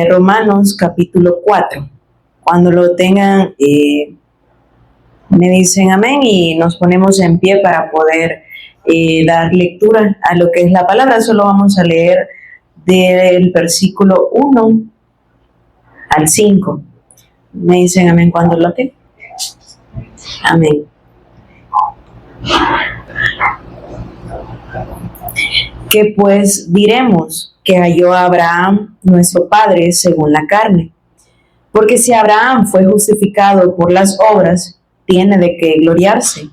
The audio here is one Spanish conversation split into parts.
Romanos capítulo 4. Cuando lo tengan, me dicen amén y nos ponemos en pie para poder dar lectura a lo que es la palabra. Solo vamos a leer del versículo 1 al 5. Me dicen amén cuando lo tengan. Amén. ¿Qué pues diremos? Que halló a Abraham, nuestro padre, según la carne. Porque si Abraham fue justificado por las obras, tiene de qué gloriarse,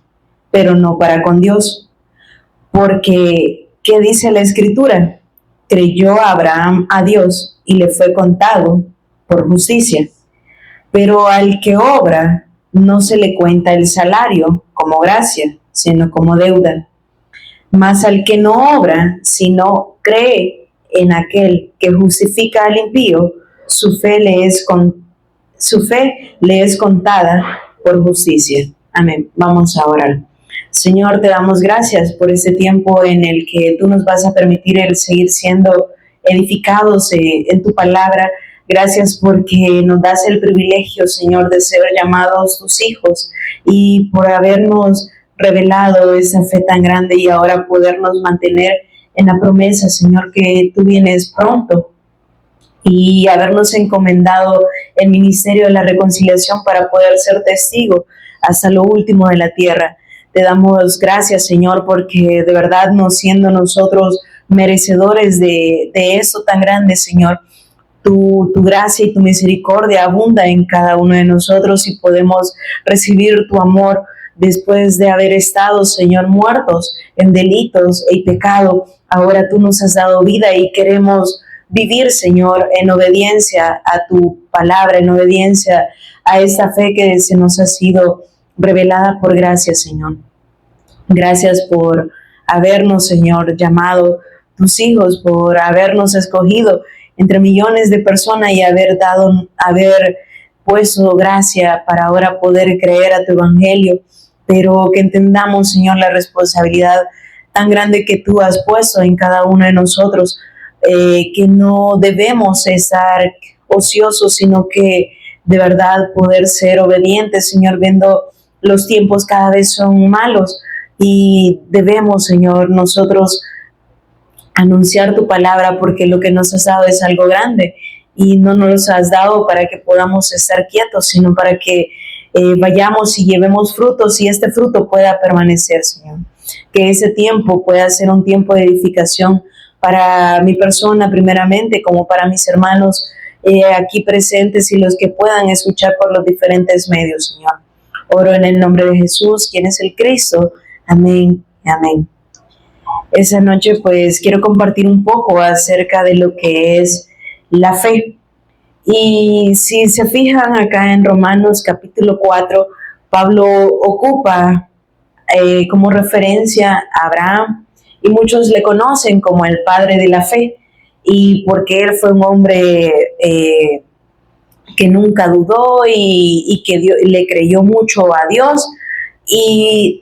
pero no para con Dios. Porque, ¿qué dice la Escritura? Creyó Abraham a Dios y le fue contado por justicia. Pero al que obra, no se le cuenta el salario como gracia, sino como deuda. Mas al que no obra, sino cree en aquel que justifica al impío, su fe le es contada por justicia. Amén. Vamos a orar. Señor, te damos gracias por este tiempo en el que tú nos vas a permitir el seguir siendo edificados en tu palabra. Gracias porque nos das el privilegio, Señor, de ser llamados tus hijos y por habernos revelado esa fe tan grande y ahora podernos mantener en la promesa, Señor, que tú vienes pronto y habernos encomendado el ministerio de la reconciliación para poder ser testigo hasta lo último de la tierra. Te damos gracias, Señor, porque de verdad no siendo nosotros merecedores de esto tan grande, Señor, tu gracia y tu misericordia abunda en cada uno de nosotros y podemos recibir tu amor después de haber estado, Señor, muertos en delitos y pecado. Ahora tú nos has dado vida y queremos vivir, Señor, en obediencia a tu palabra, en obediencia a esta fe que se nos ha sido revelada por gracia, Señor. Gracias por habernos, Señor, llamado tus hijos, por habernos escogido entre millones de personas y haber puesto gracia para ahora poder creer a tu evangelio, pero que entendamos, Señor, la responsabilidad tan grande que tú has puesto en cada uno de nosotros, que no debemos estar ociosos, sino que de verdad poder ser obedientes, Señor, viendo los tiempos cada vez son malos y debemos, Señor, nosotros anunciar tu palabra porque lo que nos has dado es algo grande y no nos has dado para que podamos estar quietos, sino para que vayamos y llevemos frutos y este fruto pueda permanecer, Señor. Que ese tiempo pueda ser un tiempo de edificación para mi persona primeramente, como para mis hermanos aquí presentes y los que puedan escuchar por los diferentes medios, Señor. Oro en el nombre de Jesús, quien es el Cristo. Amén, amén. Esa noche pues quiero compartir un poco acerca de lo que es la fe. Y si se fijan acá en Romanos capítulo 4, Pablo ocupa como referencia a Abraham y muchos le conocen como el padre de la fe y porque él fue un hombre que nunca dudó y que le creyó mucho a Dios.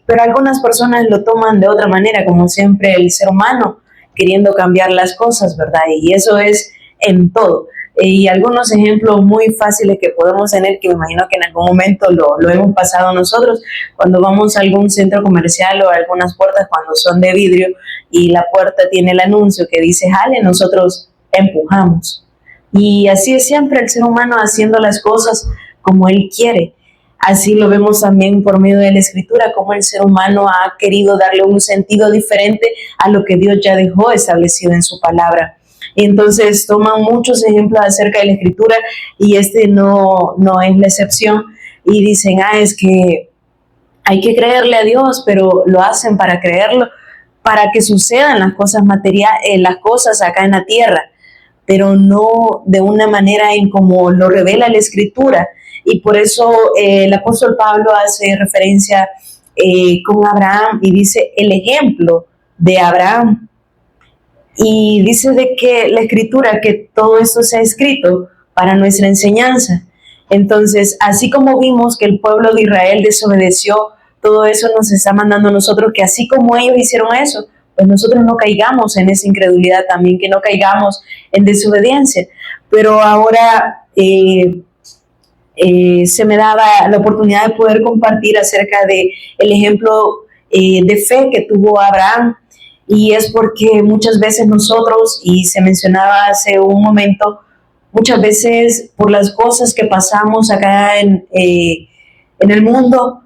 Pero algunas personas lo toman de otra manera, como siempre el ser humano queriendo cambiar las cosas, ¿verdad? Y eso es en todo. Y algunos ejemplos muy fáciles que podemos tener, que me imagino que en algún momento lo hemos pasado nosotros, cuando vamos a algún centro comercial o a algunas puertas cuando son de vidrio y la puerta tiene el anuncio que dice jale, nosotros empujamos. Y así es siempre el ser humano haciendo las cosas como él quiere. Así lo vemos también por medio de la Escritura, cómo el ser humano ha querido darle un sentido diferente a lo que Dios ya dejó establecido en su palabra. Y entonces toman muchos ejemplos acerca de la Escritura y este no es la excepción. Y dicen, es que hay que creerle a Dios, pero lo hacen para creerlo, para que sucedan las cosas materiales, las cosas acá en la tierra, pero no de una manera en como lo revela la Escritura. Y por eso el apóstol Pablo hace referencia con Abraham y dice el ejemplo de Abraham. Y dice de que la Escritura, que todo esto se ha escrito para nuestra enseñanza. Entonces, así como vimos que el pueblo de Israel desobedeció, todo eso nos está mandando a nosotros que así como ellos hicieron eso, pues nosotros no caigamos en esa incredulidad también, que no caigamos en desobediencia. Pero ahora se me daba la oportunidad de poder compartir acerca de el ejemplo de fe que tuvo Abraham, y es porque muchas veces nosotros, y se mencionaba hace un momento, muchas veces por las cosas que pasamos acá en el mundo,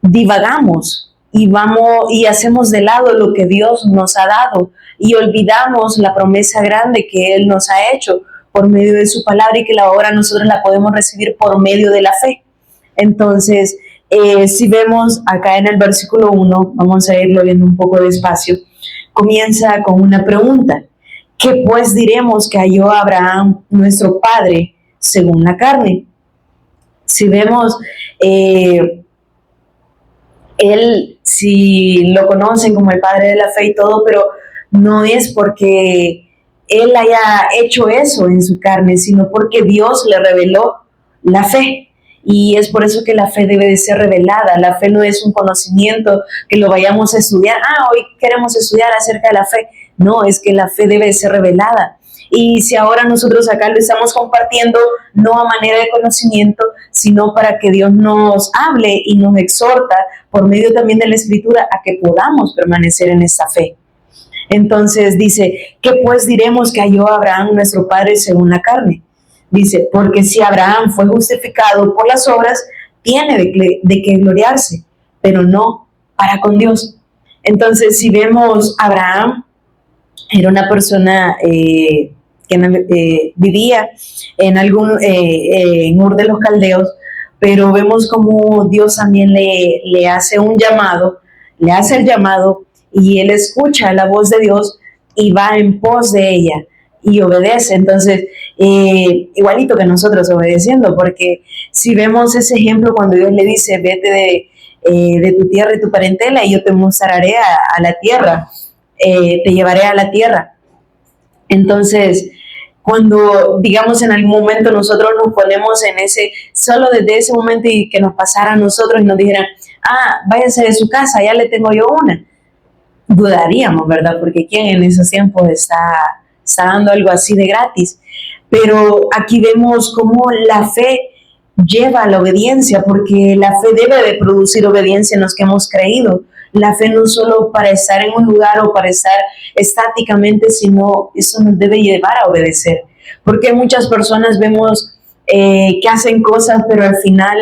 divagamos y vamos y hacemos de lado lo que Dios nos ha dado y olvidamos la promesa grande que Él nos ha hecho por medio de su palabra, y que ahora nosotros la podemos recibir por medio de la fe. Entonces, si vemos acá en el versículo 1, vamos a irlo viendo un poco despacio, comienza con una pregunta: ¿qué pues diremos que halló Abraham, nuestro padre, según la carne? Si vemos, él, si lo conocen como el padre de la fe y todo, pero no es porque él haya hecho eso en su carne, sino porque Dios le reveló la fe. Y es por eso que la fe debe de ser revelada. La fe no es un conocimiento que lo vayamos a estudiar. Hoy queremos estudiar acerca de la fe. No, es que la fe debe de ser revelada. Y si ahora nosotros acá lo estamos compartiendo, no a manera de conocimiento, sino para que Dios nos hable y nos exhorta por medio también de la Escritura a que podamos permanecer en esta fe. Entonces dice, ¿qué pues diremos que halló Abraham, nuestro padre, según la carne? Dice, porque si Abraham fue justificado por las obras, tiene de qué gloriarse, pero no para con Dios. Entonces, si vemos, Abraham era una persona que vivía en Ur de los Caldeos, pero vemos como Dios también le hace un llamado, le hace el llamado, y él escucha la voz de Dios y va en pos de ella y obedece. Entonces, igualito que nosotros obedeciendo, porque si vemos ese ejemplo cuando Dios le dice, vete de tu tierra y tu parentela y yo te mostraré a la tierra, te llevaré a la tierra. Entonces, cuando, digamos, en algún momento nosotros nos ponemos en solo desde ese momento, y que nos pasara a nosotros y nos dijeran, váyase de su casa, ya le tengo yo una, dudaríamos, ¿verdad? Porque ¿quién en esos tiempos está dando algo así de gratis? Pero aquí vemos cómo la fe lleva a la obediencia, porque la fe debe de producir obediencia en los que hemos creído. La fe no solo para estar en un lugar o para estar estáticamente, sino eso nos debe llevar a obedecer. Porque muchas personas vemos que hacen cosas, pero al final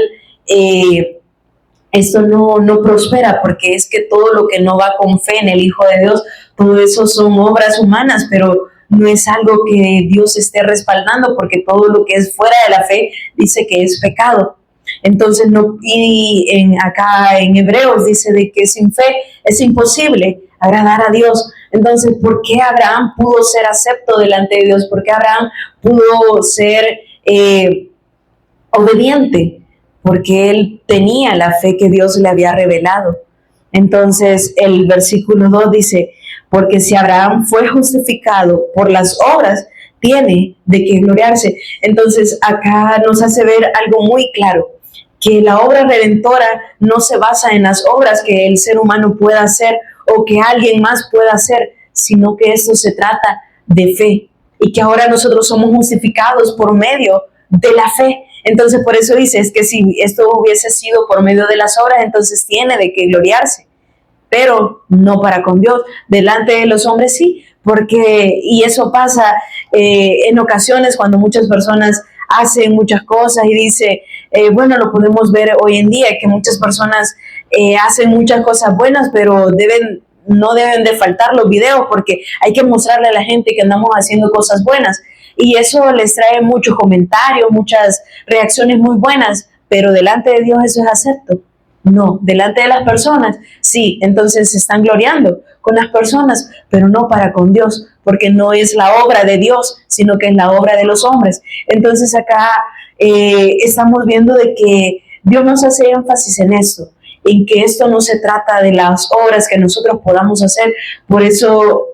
esto no prospera, porque es que todo lo que no va con fe en el Hijo de Dios, todo eso son obras humanas, pero no es algo que Dios esté respaldando, porque todo lo que es fuera de la fe dice que es pecado. Entonces, acá en Hebreos dice de que sin fe es imposible agradar a Dios. Entonces, ¿por qué Abraham pudo ser acepto delante de Dios? ¿Por qué Abraham pudo ser obediente? Porque él tenía la fe que Dios le había revelado. Entonces, el versículo 2 dice, porque si Abraham fue justificado por las obras, tiene de qué gloriarse. Entonces, acá nos hace ver algo muy claro, que la obra redentora no se basa en las obras que el ser humano pueda hacer o que alguien más pueda hacer, sino que esto se trata de fe, y que ahora nosotros somos justificados por medio de la fe. Entonces, por eso dice, es que si esto hubiese sido por medio de las obras, entonces tiene de qué gloriarse, pero no para con Dios. Delante de los hombres sí, y eso pasa en ocasiones cuando muchas personas hacen muchas cosas, y dice, bueno, lo podemos ver hoy en día, que muchas personas hacen muchas cosas buenas, pero no deben de faltar los videos, porque hay que mostrarle a la gente que andamos haciendo cosas buenas, y eso les trae muchos comentarios, muchas reacciones muy buenas, pero delante de Dios eso es acepto. No, delante de las personas, sí, entonces se están gloriando con las personas, pero no para con Dios, porque no es la obra de Dios, sino que es la obra de los hombres. Entonces acá estamos viendo de que Dios nos hace énfasis en esto, en que esto no se trata de las obras que nosotros podamos hacer. Por eso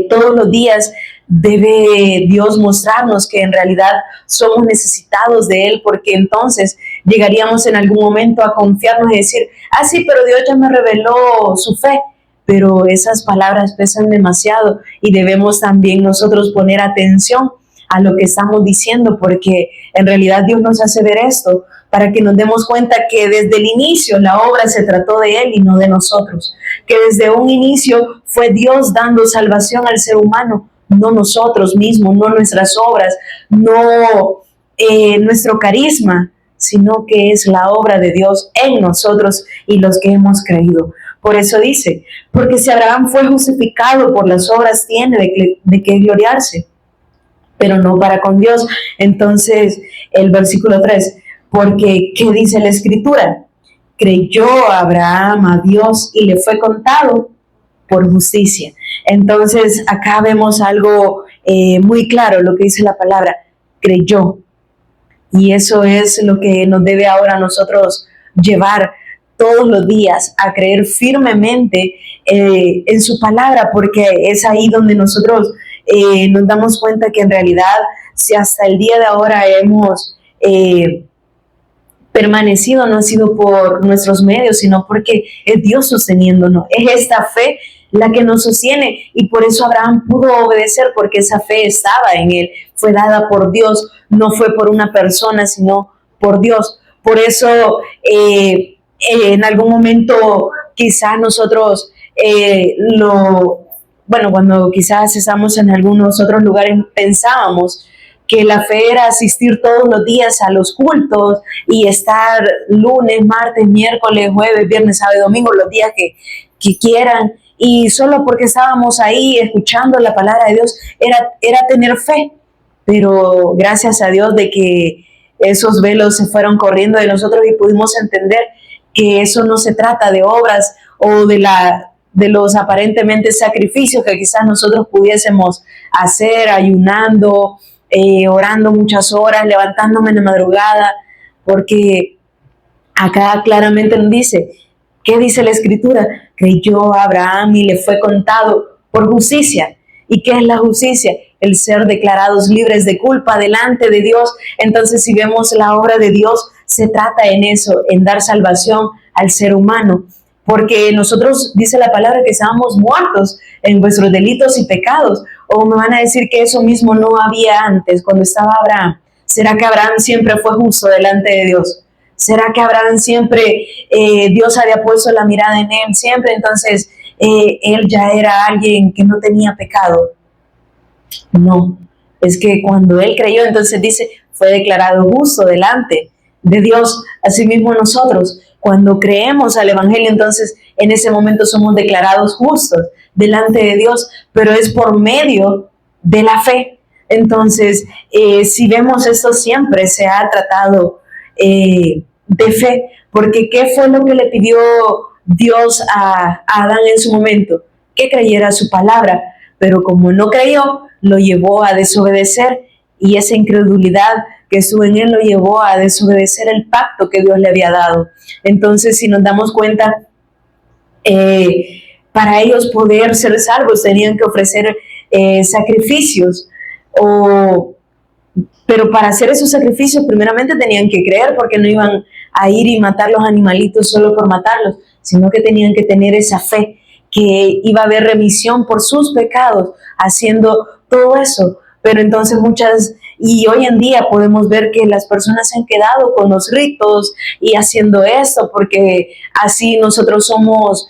todos los días debe Dios mostrarnos que en realidad somos necesitados de Él, porque entonces llegaríamos en algún momento a confiarnos y decir, sí, pero Dios ya me reveló su fe, pero esas palabras pesan demasiado y debemos también nosotros poner atención a lo que estamos diciendo, porque en realidad Dios nos hace ver esto para que nos demos cuenta que desde el inicio la obra se trató de Él y no de nosotros, que desde un inicio fue Dios dando salvación al ser humano, no nosotros mismos, no nuestras obras, no nuestro carisma, sino que es la obra de Dios en nosotros y los que hemos creído. Por eso dice, porque si Abraham fue justificado por las obras, tiene de qué gloriarse, pero no para con Dios. Entonces, el versículo 3, porque, ¿qué dice la Escritura? Creyó Abraham a Dios y le fue contado por justicia. Entonces, acá vemos algo muy claro, lo que dice la palabra, creyó. Y eso es lo que nos debe ahora a nosotros llevar todos los días a creer firmemente en su palabra, porque es ahí donde nosotros nos damos cuenta que en realidad, si hasta el día de ahora hemos permanecido, no ha sido por nuestros medios, sino porque es Dios sosteniéndonos. Es esta fe la que nos sostiene, y por eso Abraham pudo obedecer, porque esa fe estaba en él, fue dada por Dios, no fue por una persona, sino por Dios. Por eso en algún momento quizás nosotros cuando quizás estamos en algunos otros lugares, pensábamos que la fe era asistir todos los días a los cultos y estar lunes, martes, miércoles, jueves, viernes, sábado y domingo, los días que quieran, y solo porque estábamos ahí escuchando la palabra de Dios era tener fe. Pero gracias a Dios de que esos velos se fueron corriendo de nosotros y pudimos entender que eso no se trata de obras o de los aparentemente sacrificios que quizás nosotros pudiésemos hacer ayunando, orando muchas horas, levantándome en la madrugada, porque acá claramente nos dice, ¿qué dice la Escritura? Creyó Abraham y le fue contado por justicia. ¿Y qué es la justicia? El ser declarados libres de culpa delante de Dios. Entonces, si vemos la obra de Dios, se trata en eso, en dar salvación al ser humano. Porque nosotros, dice la palabra, que estábamos muertos en vuestros delitos y pecados. O me van a decir que eso mismo no había antes, cuando estaba Abraham. ¿Será que Abraham siempre fue justo delante de Dios? ¿Será que Abraham siempre, Dios había puesto la mirada en él siempre? Entonces, él ya era alguien que no tenía pecado. No, es que cuando él creyó, entonces dice, fue declarado justo delante de Dios. Asimismo nosotros, cuando creemos al Evangelio, entonces en ese momento somos declarados justos delante de Dios, pero es por medio de la fe. Entonces, si vemos esto, siempre se ha tratado de fe, porque ¿qué fue lo que le pidió Dios a Adán en su momento? Que creyera su palabra, pero como no creyó, lo llevó a desobedecer, y esa incredulidad que estuvo en él lo llevó a desobedecer el pacto que Dios le había dado. Entonces, si nos damos cuenta, para ellos poder ser salvos tenían que ofrecer sacrificios, pero para hacer esos sacrificios primeramente tenían que creer, porque no iban a ir y matar los animalitos solo por matarlos, sino que tenían que tener esa fe que iba a haber remisión por sus pecados haciendo todo eso. Pero entonces y hoy en día podemos ver que las personas se han quedado con los ritos y haciendo esto porque así nosotros somos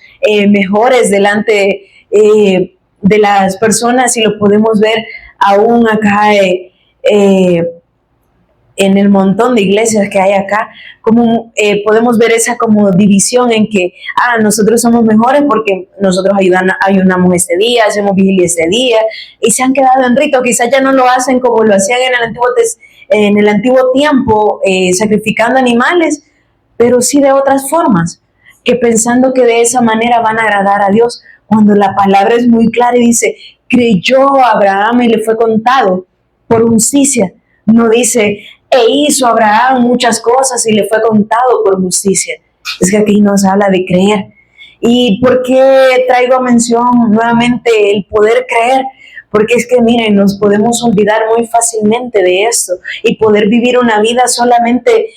mejores delante de las personas, y lo podemos ver aún acá en el montón de iglesias que hay acá, como podemos ver esa como división en que nosotros somos mejores porque nosotros ayunamos este día, hacemos vigilia este día, y se han quedado en rito. Quizás ya no lo hacen como lo hacían en el antiguo tiempo, sacrificando animales, pero sí de otras formas, que pensando que de esa manera van a agradar a Dios, cuando la palabra es muy clara y dice, creyó Abraham y le fue contado por justicia. No dice, hizo Abraham muchas cosas y le fue contado por justicia. Es que aquí nos habla de creer. ¿Y por qué traigo a mención nuevamente el poder creer? Porque es que, miren, nos podemos olvidar muy fácilmente de esto y poder vivir una vida solamente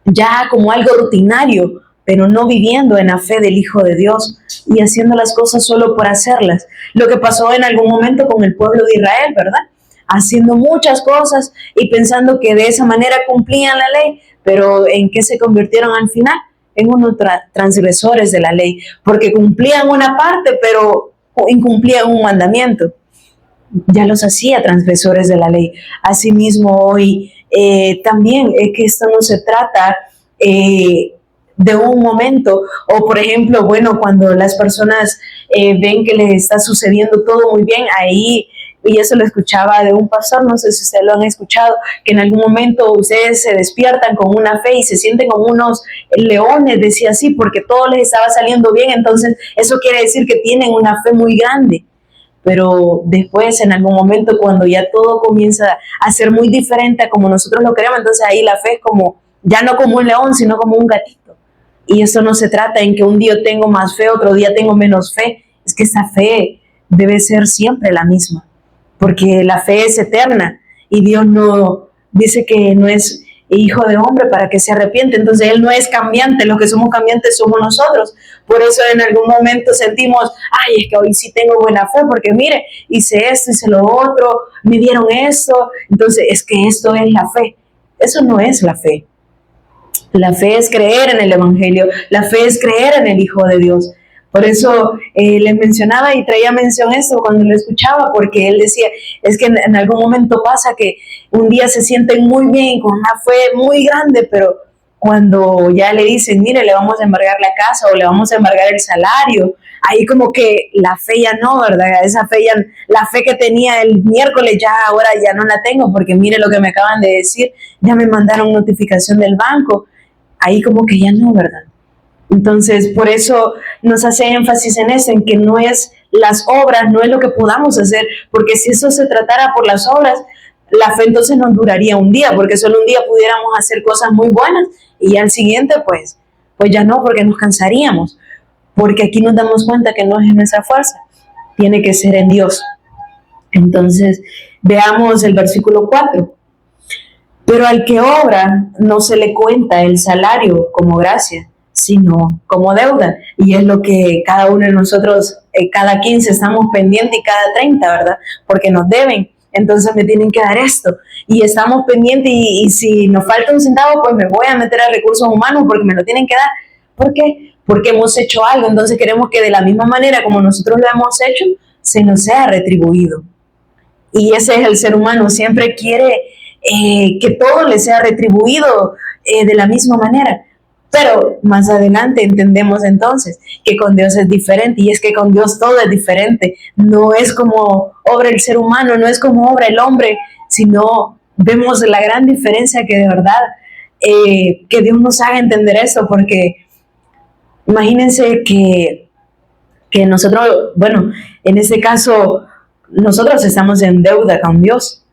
ya como algo rutinario, pero no viviendo en la fe del Hijo de Dios y haciendo las cosas solo por hacerlas. Lo que pasó en algún momento con el pueblo de Israel, ¿verdad? Haciendo muchas cosas y pensando que de esa manera cumplían la ley, pero ¿en qué se convirtieron al final? En unos transgresores de la ley, porque cumplían una parte, pero incumplían un mandamiento. Ya los hacía transgresores de la ley. Asimismo, hoy también es que esto no se trata de un momento, o por ejemplo, bueno, cuando las personas ven que les está sucediendo todo muy bien, ahí, y eso lo escuchaba de un pastor, no sé si ustedes lo han escuchado, que en algún momento ustedes se despiertan con una fe y se sienten como unos leones, decía así, porque todo les estaba saliendo bien, entonces eso quiere decir que tienen una fe muy grande. Pero después, en algún momento, cuando ya todo comienza a ser muy diferente a como nosotros lo queremos, entonces ahí la fe es como, ya no como un león, sino como un gatito. Y eso no se trata en que un día tengo más fe, otro día tengo menos fe. Es que esa fe debe ser siempre la misma, porque la fe es eterna y Dios no dice que no es hijo de hombre para que se arrepiente. Entonces Él no es cambiante, los que somos cambiantes somos nosotros. Por eso en algún momento sentimos, ay, es que hoy sí tengo buena fe, porque mire, hice esto, hice lo otro, me dieron esto. Entonces es que esto es la fe. Eso no es la fe. La fe es creer en el Evangelio, la fe es creer en el Hijo de Dios. Por eso les mencionaba y traía mención eso cuando lo escuchaba, porque él decía, es que en algún momento pasa que un día se sienten muy bien, con una fe muy grande, pero cuando ya le dicen, mire, le vamos a embargar la casa o le vamos a embargar el salario, ahí como que la fe ya no, ¿verdad? Esa fe ya, la fe que tenía el miércoles ya ahora ya no la tengo, porque mire lo que me acaban de decir, ya me mandaron notificación del banco, ahí como que ya no, ¿verdad? Entonces, por eso nos hace énfasis en eso, en que no es las obras, no es lo que podamos hacer, porque si eso se tratara por las obras, la fe entonces no duraría un día, porque solo un día pudiéramos hacer cosas muy buenas y al siguiente, pues ya no, porque nos cansaríamos, porque aquí nos damos cuenta que no es en nuestra fuerza, tiene que ser en Dios. Entonces, veamos el versículo 4. Pero al que obra no se le cuenta el salario como gracia, sino como deuda. Y es lo que cada uno de nosotros, cada 15 estamos pendientes y cada 30, ¿verdad? Porque nos deben. Entonces me tienen que dar esto. Y estamos pendientes y si nos falta un centavo, pues me voy a meter a recursos humanos porque me lo tienen que dar. ¿Por qué? Porque hemos hecho algo. Entonces queremos que de la misma manera como nosotros lo hemos hecho, se nos sea retribuido. Y ese es el ser humano. Siempre quiere que todo le sea retribuido de la misma manera. Pero más adelante entendemos entonces que con Dios es diferente, y es que con Dios todo es diferente. No es como obra el ser humano, no es como obra el hombre, sino vemos la gran diferencia que de verdad que Dios nos haga entender eso, porque imagínense que nosotros, bueno, en este caso, nosotros estamos en deuda con Dios.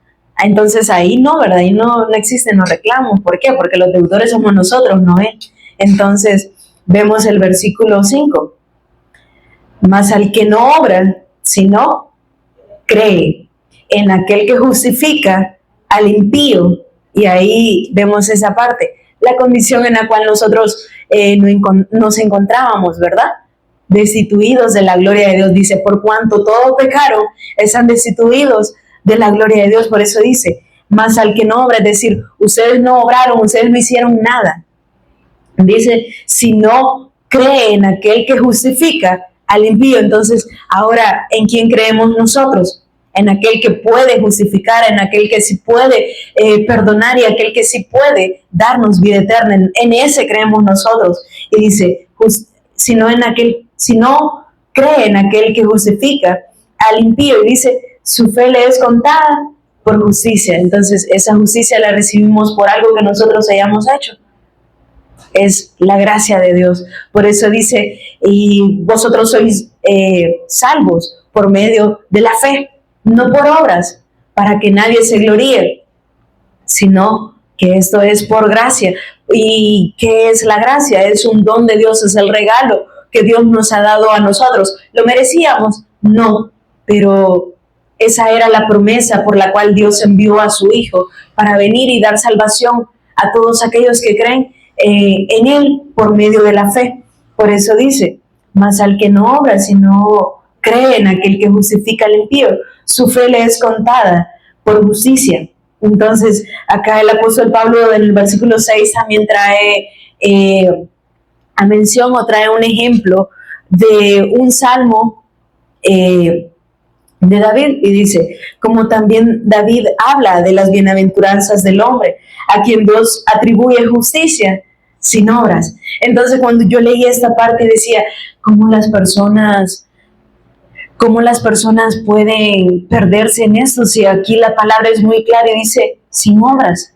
Entonces ahí no, ¿verdad? Ahí no existen los reclamos. ¿Por qué? Porque los deudores somos nosotros, no Él. Entonces, vemos el versículo 5. Mas al que no obra, sino cree en aquel que justifica al impío. Y ahí vemos esa parte, la condición en la cual nosotros nos encontrábamos, ¿verdad? Destituidos de la gloria de Dios. Dice, por cuanto todos pecaron, están destituidos de la gloria de Dios. Por eso dice, mas al que no obra, es decir, ustedes no obraron, ustedes no hicieron nada. Dice, si no cree en aquel que justifica al impío. Entonces, ahora, ¿en quién creemos nosotros? En aquel que puede justificar, en aquel que sí puede perdonar y aquel que sí puede darnos vida eterna. En ese creemos nosotros. Y dice, si no cree en aquel que justifica al impío, y dice, su fe le es contada por justicia. Entonces, esa justicia la recibimos por algo que nosotros hayamos hecho. Es la gracia de Dios. Por eso dice, y vosotros sois salvos por medio de la fe, no por obras, para que nadie se gloríe, sino que esto es por gracia. ¿Y qué es la gracia? Es un don de Dios, es el regalo que Dios nos ha dado a nosotros. ¿Lo merecíamos? No, pero esa era la promesa por la cual Dios envió a su Hijo para venir y dar salvación a todos aquellos que creen. en Él por medio de la fe. Por eso dice, mas al que no obra, sino cree en aquel que justifica al impío, su fe le es contada por justicia. Entonces, acá el apóstol Pablo en el versículo 6 también trae a mención o trae un ejemplo de un salmo de David, y dice, como también David habla de las bienaventuranzas del hombre, a quien Dios atribuye justicia sin obras. Entonces, cuando yo leí esta parte decía, ¿cómo las personas pueden perderse en esto? Si aquí la palabra es muy clara y dice, sin obras.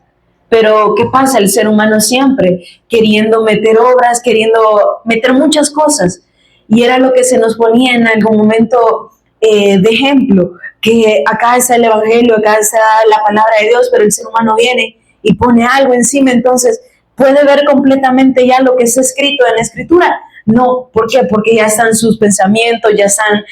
Pero, ¿qué pasa? El ser humano siempre queriendo meter obras, queriendo meter muchas cosas. Y era lo que se nos ponía en algún momento de ejemplo, que acá está el Evangelio, acá está la palabra de Dios, pero el ser humano viene y pone algo encima, entonces puede ver completamente ya lo que está escrito en la Escritura. No, ¿por qué? Porque ya están sus pensamientos, ya están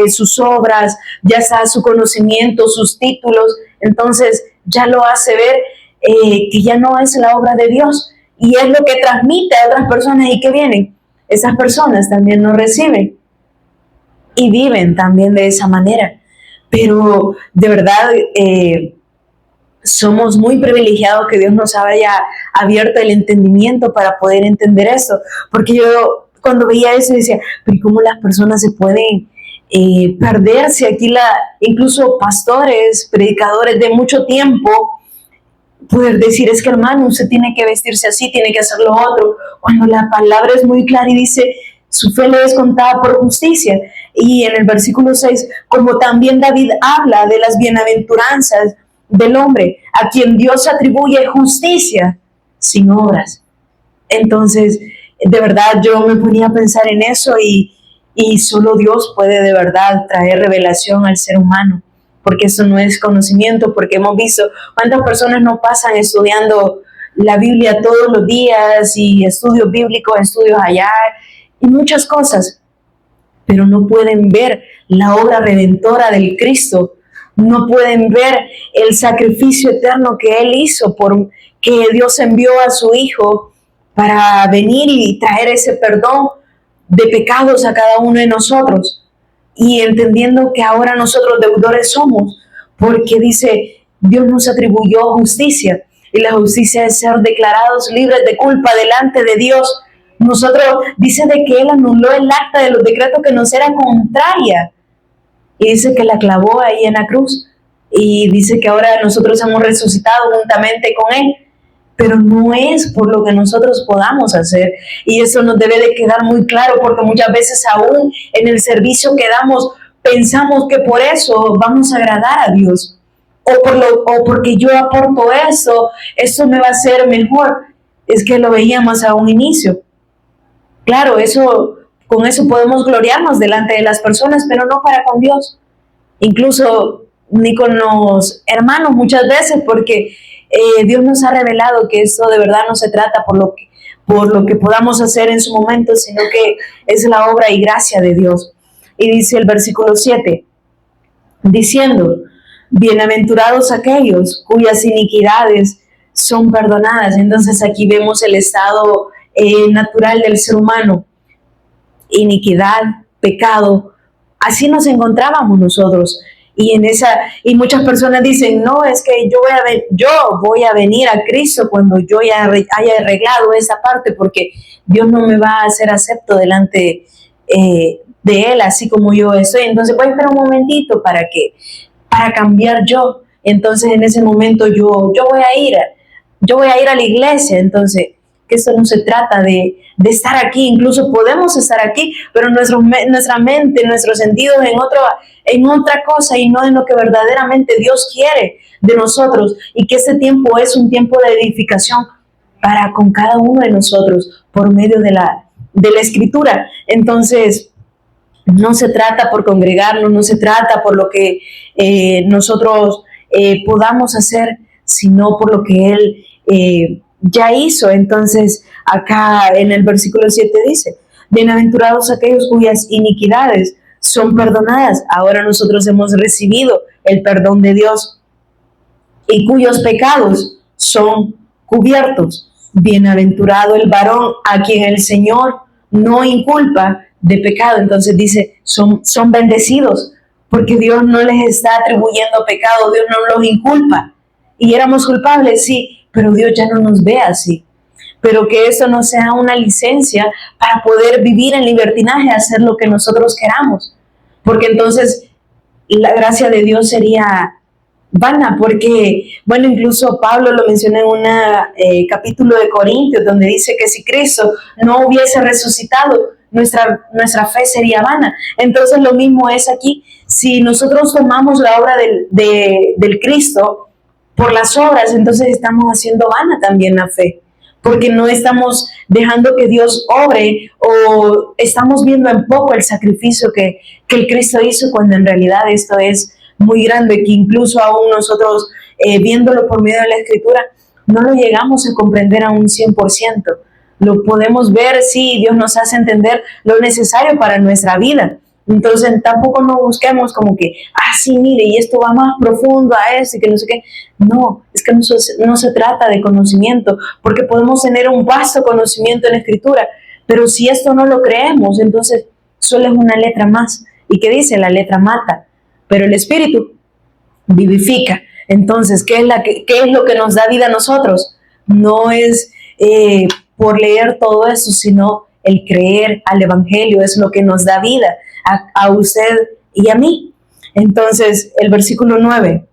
sus obras, ya está su conocimiento, sus títulos, entonces ya lo hace ver que ya no es la obra de Dios, y es lo que transmite a otras personas, y que vienen, esas personas también no reciben y viven también de esa manera. Pero de verdad somos muy privilegiados que Dios nos haya abierto el entendimiento para poder entender eso, porque yo cuando veía eso decía, pero ¿cómo las personas se pueden perderse? Aquí incluso pastores, predicadores de mucho tiempo, poder decir, es que hermano, usted tiene que vestirse así, tiene que hacer lo otro, cuando la palabra es muy clara y dice, su fe le es contada por justicia. Y en el versículo 6, como también David habla de las bienaventuranzas del hombre, a quien Dios atribuye justicia sin obras. Entonces, de verdad, yo me ponía a pensar en eso, y solo Dios puede de verdad traer revelación al ser humano, porque eso no es conocimiento, porque hemos visto cuántas personas no pasan estudiando la Biblia todos los días, y estudios bíblicos, estudios allá, y muchas cosas, pero no pueden ver la obra redentora del Cristo, no pueden ver el sacrificio eterno que Él hizo, que Dios envió a su Hijo para venir y traer ese perdón de pecados a cada uno de nosotros, y entendiendo que ahora nosotros deudores somos, porque dice, Dios nos atribuyó justicia, y la justicia es ser declarados libres de culpa delante de Dios. Nosotros, dice de que Él anuló el acta de los decretos que nos era contraria, y dice que la clavó ahí en la cruz, y dice que ahora nosotros hemos resucitado juntamente con Él, pero no es por lo que nosotros podamos hacer, y eso nos debe de quedar muy claro, porque muchas veces aún en el servicio que damos pensamos que por eso vamos a agradar a Dios, o porque yo aporto eso me va a hacer mejor. Es que lo veíamos a un inicio. Claro, con eso podemos gloriarnos delante de las personas, pero no para con Dios. Incluso ni con los hermanos muchas veces, porque Dios nos ha revelado que esto de verdad no se trata por lo que podamos hacer en su momento, sino que es la obra y gracia de Dios. Y dice el versículo 7, diciendo, bienaventurados aquellos cuyas iniquidades son perdonadas. Entonces aquí vemos el estado natural del ser humano, iniquidad, pecado, así nos encontrábamos nosotros. Y muchas personas dicen, no, es que yo voy a venir a Cristo cuando yo ya haya arreglado esa parte, porque Dios no me va a hacer acepto delante de Él, así como yo estoy. Entonces voy a esperar un momentito para cambiar yo. Entonces en ese momento yo voy a ir a la iglesia. Entonces, que esto no se trata de estar aquí, incluso podemos estar aquí, pero nuestra mente, nuestros sentidos en otra cosa, y no en lo que verdaderamente Dios quiere de nosotros, y que este tiempo es un tiempo de edificación para con cada uno de nosotros por medio de la Escritura. Entonces, no se trata por congregarnos, no se trata por lo que nosotros podamos hacer, sino por lo que Él ya hizo. Entonces, acá en el versículo 7 dice, bienaventurados aquellos cuyas iniquidades son perdonadas. Ahora nosotros hemos recibido el perdón de Dios, y cuyos pecados son cubiertos. bienaventurado el varón a quien el Señor no inculpa de pecado. Entonces dice, son bendecidos, porque Dios no les está atribuyendo pecado, Dios no los inculpa. Y éramos culpables, sí, pero Dios ya no nos ve así. Pero que eso no sea una licencia para poder vivir en libertinaje, hacer lo que nosotros queramos. Porque entonces la gracia de Dios sería vana, porque, bueno, incluso Pablo lo menciona en un capítulo de Corintios, donde dice que si Cristo no hubiese resucitado, nuestra fe sería vana. Entonces lo mismo es aquí. Si nosotros tomamos la obra del Cristo por las obras, entonces estamos haciendo vana también la fe, porque no estamos dejando que Dios obre, o estamos viendo en poco el sacrificio que el Cristo hizo, cuando en realidad esto es muy grande, que incluso aún nosotros, viéndolo por medio de la Escritura, no lo llegamos a comprender a un 100%. Lo podemos ver, sí, Dios nos hace entender lo necesario para nuestra vida. Entonces tampoco no busquemos como que, sí, mire, y esto va más profundo a eso y que no sé qué. No, es que no se trata de conocimiento, porque podemos tener un vasto conocimiento en la Escritura, pero si esto no lo creemos, entonces solo es una letra más. ¿Y qué dice? La letra mata, pero el Espíritu vivifica. Entonces, ¿qué es lo que nos da vida a nosotros? No es por leer todo eso, sino el creer al Evangelio es lo que nos da vida a usted y a mí. Entonces, el versículo 9.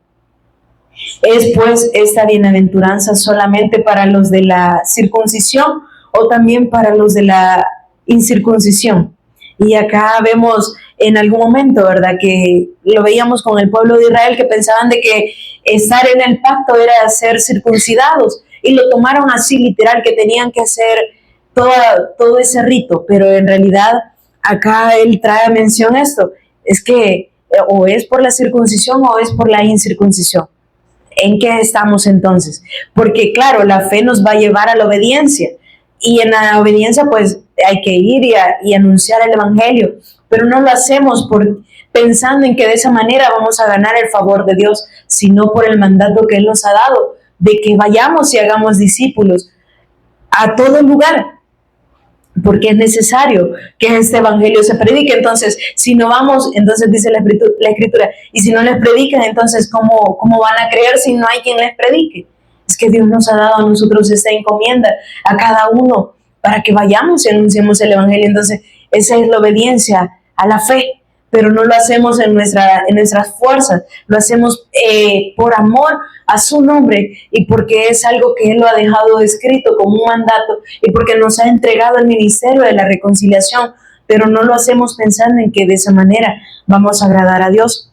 ¿Es pues esta bienaventuranza solamente para los de la circuncisión o también para los de la incircuncisión? Y acá vemos en algún momento, ¿verdad?, que lo veíamos con el pueblo de Israel, que pensaban de que estar en el pacto era ser circuncidados, y lo tomaron así literal, que tenían que hacer todo ese rito. Pero en realidad acá él trae a mención esto, es que o es por la circuncisión o es por la incircuncisión. ¿En qué estamos entonces? Porque claro, la fe nos va a llevar a la obediencia, y en la obediencia pues hay que ir y anunciar el Evangelio, pero no lo hacemos pensando en que de esa manera vamos a ganar el favor de Dios, sino por el mandato que Él nos ha dado, de que vayamos y hagamos discípulos a todo lugar, porque es necesario que este Evangelio se predique. Entonces, si no vamos, entonces dice la Escritura, y si no les predican, entonces ¿cómo van a creer si no hay quien les predique? Es que Dios nos ha dado a nosotros esta encomienda, a cada uno, para que vayamos y anunciemos el Evangelio. Entonces, esa es la obediencia a la fe, pero no lo hacemos en nuestras fuerzas, lo hacemos por amor a su nombre, y porque es algo que Él lo ha dejado escrito como un mandato, y porque nos ha entregado el ministerio de la reconciliación, pero no lo hacemos pensando en que de esa manera vamos a agradar a Dios.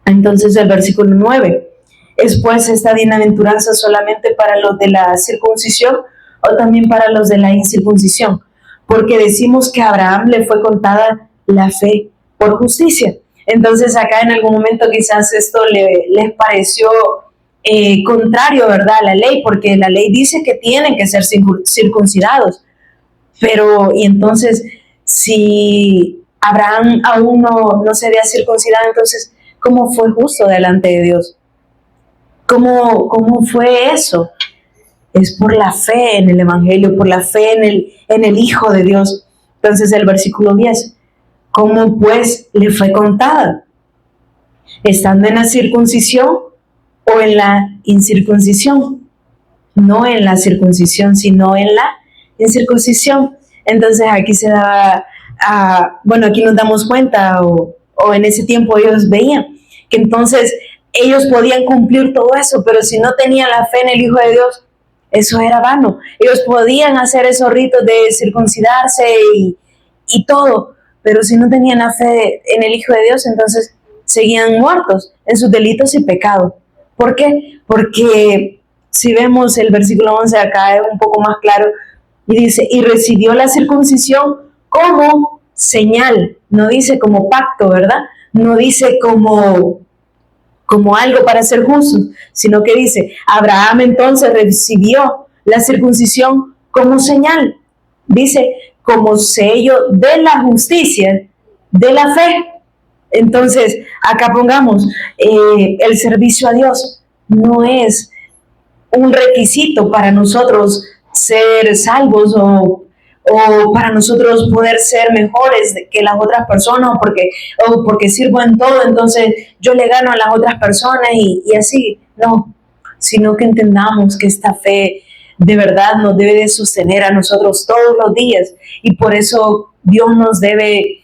Entonces el versículo 9, ¿es pues esta bienaventuranza solamente para los de la circuncisión o también para los de la incircuncisión? Porque decimos que a Abraham le fue contada la fe por justicia. Entonces acá en algún momento quizás esto les pareció contrario, ¿verdad?, a la ley, porque la ley dice que tienen que ser circuncidados. Pero, y entonces, si Abraham aún no se había circuncidado, entonces, ¿cómo fue justo delante de Dios? ¿Cómo fue eso? Es por la fe en el Evangelio, por la fe en el Hijo de Dios. Entonces, el versículo 10, ¿cómo pues le fue contada? ¿Estando en la circuncisión o en la incircuncisión? No en la circuncisión, sino en la incircuncisión. Entonces aquí se daba, aquí nos damos cuenta, o en ese tiempo ellos veían que entonces ellos podían cumplir todo eso, pero si no tenían la fe en el Hijo de Dios, eso era vano. Ellos podían hacer esos ritos de circuncidarse y todo, pero si no tenían la fe en el Hijo de Dios, entonces seguían muertos en sus delitos y pecados. ¿Por qué? Porque si vemos el versículo 11 acá es un poco más claro, y dice, y recibió la circuncisión como señal, no dice como pacto, ¿verdad? No dice como algo para ser justos, sino que dice, Abraham entonces recibió la circuncisión como señal, dice, como sello de la justicia, de la fe. Entonces, acá pongamos, el servicio a Dios no es un requisito para nosotros ser salvos o para nosotros poder ser mejores que las otras personas o porque sirvo en todo, entonces yo le gano a las otras personas y así, no, sino que entendamos que esta fe de verdad nos debe de sostener a nosotros todos los días y por eso Dios nos debe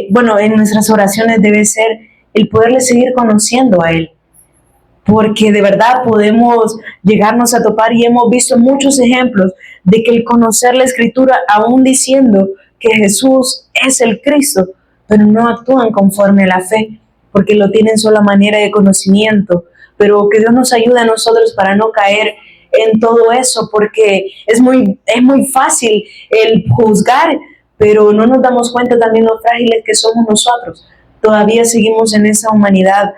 bueno, en nuestras oraciones debe ser el poderle seguir conociendo a Él, porque de verdad podemos llegarnos a topar y hemos visto muchos ejemplos de que el conocer la Escritura, aún diciendo que Jesús es el Cristo, pero no actúan conforme a la fe, porque lo tienen solo a manera de conocimiento, pero que Dios nos ayude a nosotros para no caer en todo eso, porque es muy fácil el juzgar, pero no nos damos cuenta también lo frágiles que somos nosotros. Todavía seguimos en esa humanidad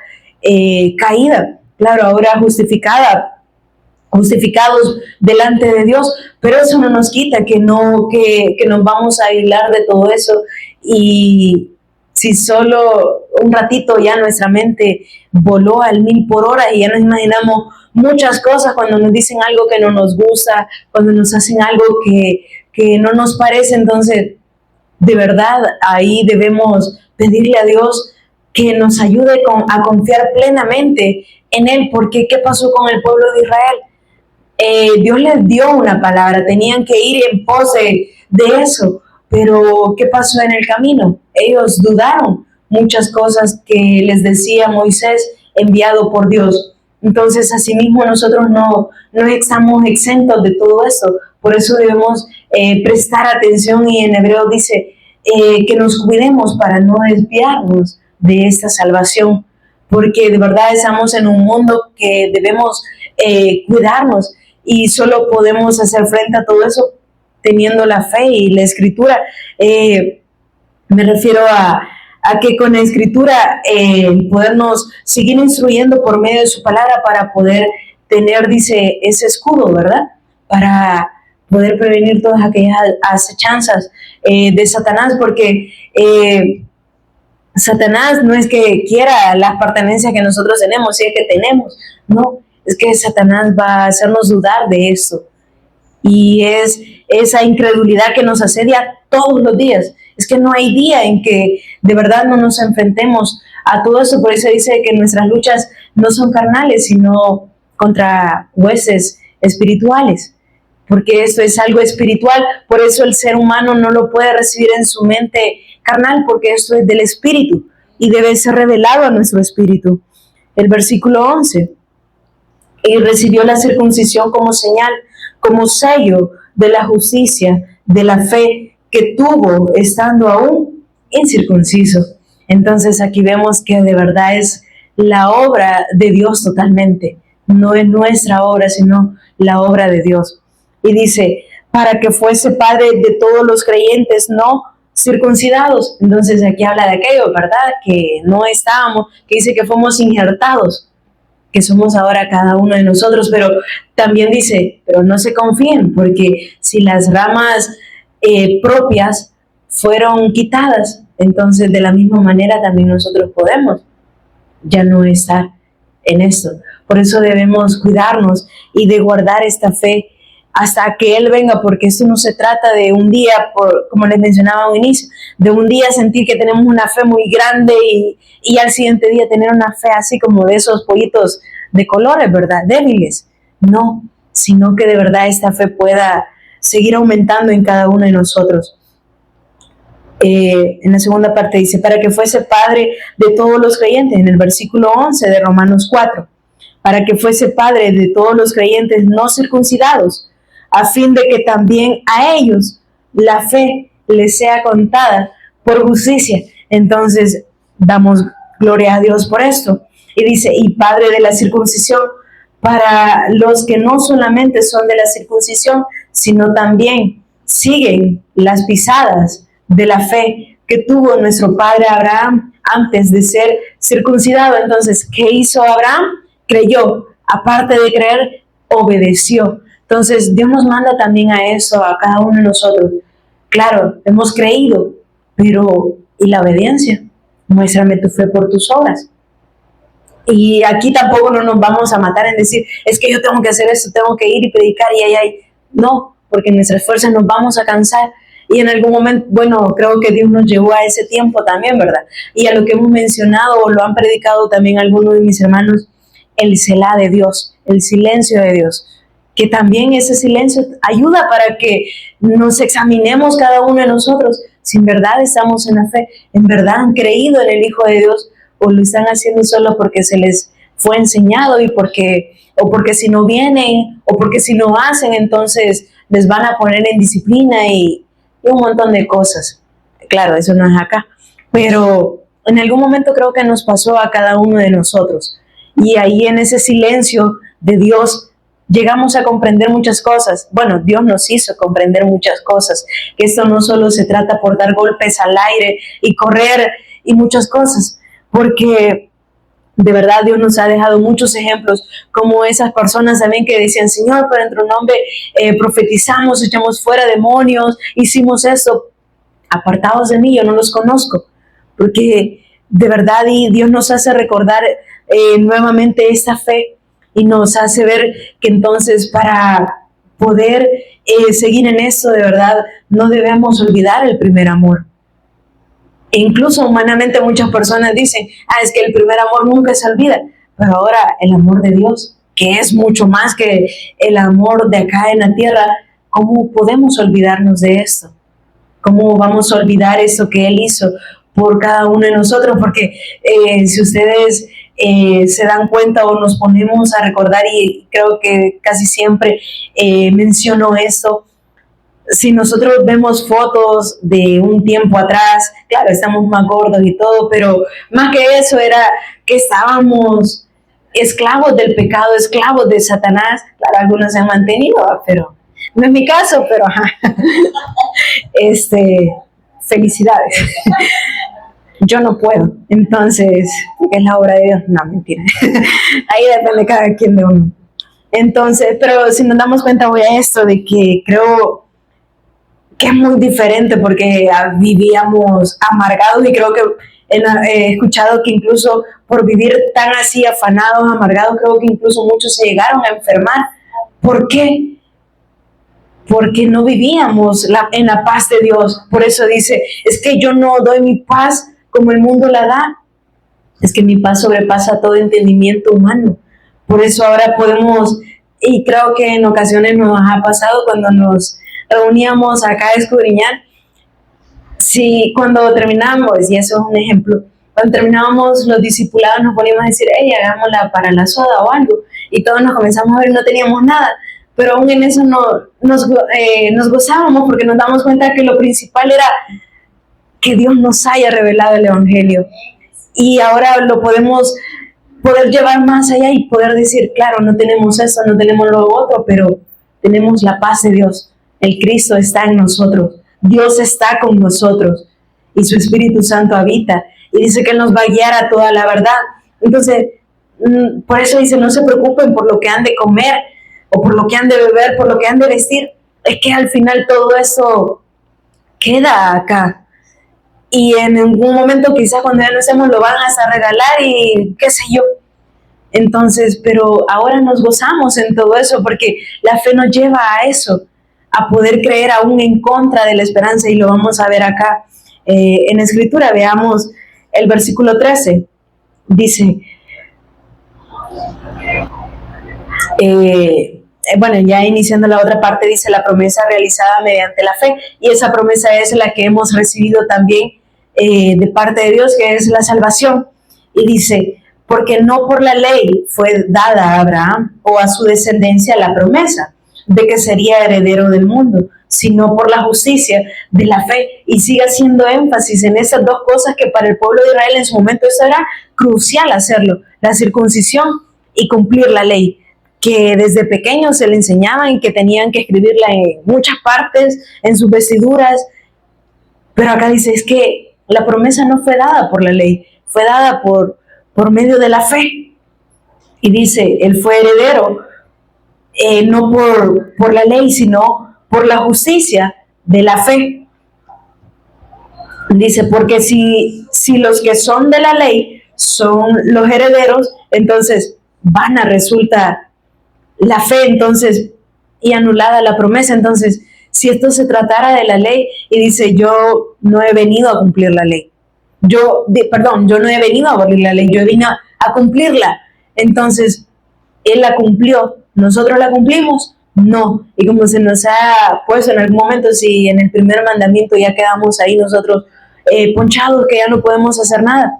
caída. Claro, ahora justificados delante de Dios, pero eso no nos quita que nos vamos a aislar de todo eso y si solo un ratito ya nuestra mente voló al 1000 por hora y ya nos imaginamos muchas cosas cuando nos dicen algo que no nos gusta, cuando nos hacen algo que no nos parece, entonces de verdad ahí debemos pedirle a Dios que nos ayude a confiar plenamente en Él, porque ¿qué pasó con el pueblo de Israel? Dios les dio una palabra, tenían que ir en pos de eso, pero ¿qué pasó en el camino? Ellos dudaron muchas cosas que les decía Moisés enviado por Dios. Entonces, asimismo, nosotros no estamos exentos de todo eso, por eso debemos prestar atención y en hebreo dice que nos cuidemos para no desviarnos de esta salvación, porque de verdad estamos en un mundo que debemos cuidarnos y solo podemos hacer frente a todo eso teniendo la fe y la escritura. Me refiero a que con la escritura podernos seguir instruyendo por medio de su palabra para poder tener, dice, ese escudo, ¿verdad? Para poder prevenir todas aquellas acechanzas de Satanás, porque Satanás no es que quiera las pertenencias que nosotros tenemos, si es que tenemos, no, es que Satanás va a hacernos dudar de eso. Y es esa incredulidad que nos asedia todos los días. Es que no hay día en que de verdad no nos enfrentemos a todo eso. Por eso dice que nuestras luchas no son carnales, sino contra huestes espirituales. Porque esto es algo espiritual. Por eso el ser humano no lo puede recibir en su mente carnal, porque esto es del espíritu y debe ser revelado a nuestro espíritu. El versículo 11. Y recibió la circuncisión como señal, como sello de la justicia, de la fe que tuvo estando aún incircunciso. Entonces aquí vemos que de verdad es la obra de Dios totalmente. No es nuestra obra, sino la obra de Dios. Y dice, para que fuese padre de todos los creyentes no circuncidados. Entonces aquí habla de aquello, ¿verdad? Que no estábamos, que dice que fuimos injertados, que somos ahora cada uno de nosotros, pero también dice, pero no se confíen, porque si las ramas propias fueron quitadas, entonces de la misma manera también nosotros podemos ya no estar en esto. Por eso debemos cuidarnos y de guardar esta fe hasta que Él venga, porque esto no se trata de un día, como les mencionaba al inicio, de un día sentir que tenemos una fe muy grande y al siguiente día tener una fe así como de esos pollitos de colores, ¿verdad? Débiles. No, sino que de verdad esta fe pueda seguir aumentando en cada uno de nosotros. En la segunda parte dice, para que fuese padre de todos los creyentes, en el versículo 11 de Romanos 4, para que fuese padre de todos los creyentes no circuncidados, a fin de que también a ellos la fe les sea contada por justicia. Entonces, damos gloria a Dios por esto. Y dice, y padre de la circuncisión para los que no solamente son de la circuncisión, sino también siguen las pisadas de la fe que tuvo nuestro padre Abraham antes de ser circuncidado. Entonces, ¿qué hizo Abraham? Creyó. Aparte de creer, obedeció. Entonces, Dios nos manda también a eso, a cada uno de nosotros. Claro, hemos creído, pero ¿y la obediencia? Muéstrame tu fe por tus obras. Y aquí tampoco no nos vamos a matar en decir, es que yo tengo que hacer esto, tengo que ir y predicar y ay. No, porque en nuestras fuerzas nos vamos a cansar. Y en algún momento, bueno, creo que Dios nos llevó a ese tiempo también, ¿verdad? Y a lo que hemos mencionado o lo han predicado también algunos de mis hermanos, el Selah de Dios, el silencio de Dios, que también ese silencio ayuda para que nos examinemos cada uno de nosotros, si en verdad estamos en la fe, en verdad han creído en el Hijo de Dios, o lo están haciendo solo porque se les fue enseñado y o porque si no vienen, o porque si no hacen, entonces les van a poner en disciplina y un montón de cosas. Claro, eso no es acá, pero en algún momento creo que nos pasó a cada uno de nosotros. Y ahí en ese silencio de Dios llegamos a comprender muchas cosas. Bueno, Dios nos hizo comprender muchas cosas, que esto no solo se trata por dar golpes al aire y correr y muchas cosas, porque de verdad Dios nos ha dejado muchos ejemplos, como esas personas también que decían, Señor, pero en tu nombre profetizamos, echamos fuera demonios, hicimos esto, apartados de mí, yo no los conozco, porque de verdad y Dios nos hace recordar nuevamente esta fe y nos hace ver que entonces para poder seguir en esto, de verdad, no debemos olvidar el primer amor. E incluso humanamente muchas personas dicen, es que el primer amor nunca se olvida, pero ahora el amor de Dios, que es mucho más que el amor de acá en la tierra, ¿cómo podemos olvidarnos de esto? ¿Cómo vamos a olvidar eso que Él hizo por cada uno de nosotros? Porque si ustedes se dan cuenta o nos ponemos a recordar, y creo que casi siempre menciono esto, si nosotros vemos fotos de un tiempo atrás, claro, estamos más gordos y todo, pero más que eso era que estábamos esclavos del pecado, esclavos de Satanás. Claro, algunos se han mantenido, pero no es mi caso, pero ajá. Felicidades. Yo no puedo, entonces, es la obra de Dios. No, mentira. Ahí depende cada quien de uno. Entonces, pero si nos damos cuenta, voy a esto de que creo que es muy diferente porque vivíamos amargados y creo que he escuchado que incluso por vivir tan así afanados, amargados, creo que incluso muchos se llegaron a enfermar. ¿Por qué? Porque no vivíamos en la paz de Dios. Por eso dice, es que yo no doy mi paz como el mundo la da. Es que mi paz sobrepasa todo entendimiento humano. Por eso ahora podemos, y creo que en ocasiones nos ha pasado cuando nos reuníamos acá a escudriñar, si cuando terminamos, y eso es un ejemplo, cuando terminábamos los discipulados nos poníamos a decir, hey, hagámosla para la soda o algo, y todos nos comenzamos a ver y no teníamos nada, pero aún en eso nos gozábamos porque nos damos cuenta que lo principal era que Dios nos haya revelado el Evangelio, y ahora lo podemos poder llevar más allá y poder decir, claro, no tenemos eso, no tenemos lo otro, pero tenemos la paz de Dios. El Cristo está en nosotros, Dios está con nosotros y su Espíritu Santo habita y dice que Él nos va a guiar a toda la verdad. Entonces, por eso dice, no se preocupen por lo que han de comer o por lo que han de beber, por lo que han de vestir. Es que al final todo eso queda acá. Y en algún momento quizás cuando ya no estemos lo van a regalar y qué sé yo. Entonces, pero ahora nos gozamos en todo eso porque la fe nos lleva a eso, a poder creer aún en contra de la esperanza, y lo vamos a ver acá en la Escritura. Veamos el versículo 13. Dice, bueno, ya iniciando la otra parte, dice la promesa realizada mediante la fe, y esa promesa es la que hemos recibido también de parte de Dios, que es la salvación. Y dice, porque no por la ley fue dada a Abraham o a su descendencia la promesa de que sería heredero del mundo, sino por la justicia de la fe. Y sigue haciendo énfasis en esas dos cosas que para el pueblo de Israel en su momento eso era crucial hacerlo, la circuncisión y cumplir la ley, que desde pequeños se le enseñaban y que tenían que escribirla en muchas partes, en sus vestiduras. Pero acá dice, es que la promesa no fue dada por la ley, fue dada por medio de la fe. Y dice, él fue heredero, no por la ley, sino por la justicia de la fe. Dice, porque si los que son de la ley son los herederos, entonces vana resulta la fe. Entonces, y anulada la promesa. Entonces, si esto se tratara de la ley y dice, yo no he venido a cumplir la ley, yo no he venido a abolir la ley, yo he venido a cumplirla. Entonces, Él la cumplió, ¿nosotros la cumplimos? No. Y como se nos ha puesto en algún momento, si en el primer mandamiento ya quedamos ahí nosotros ponchados, que ya no podemos hacer nada.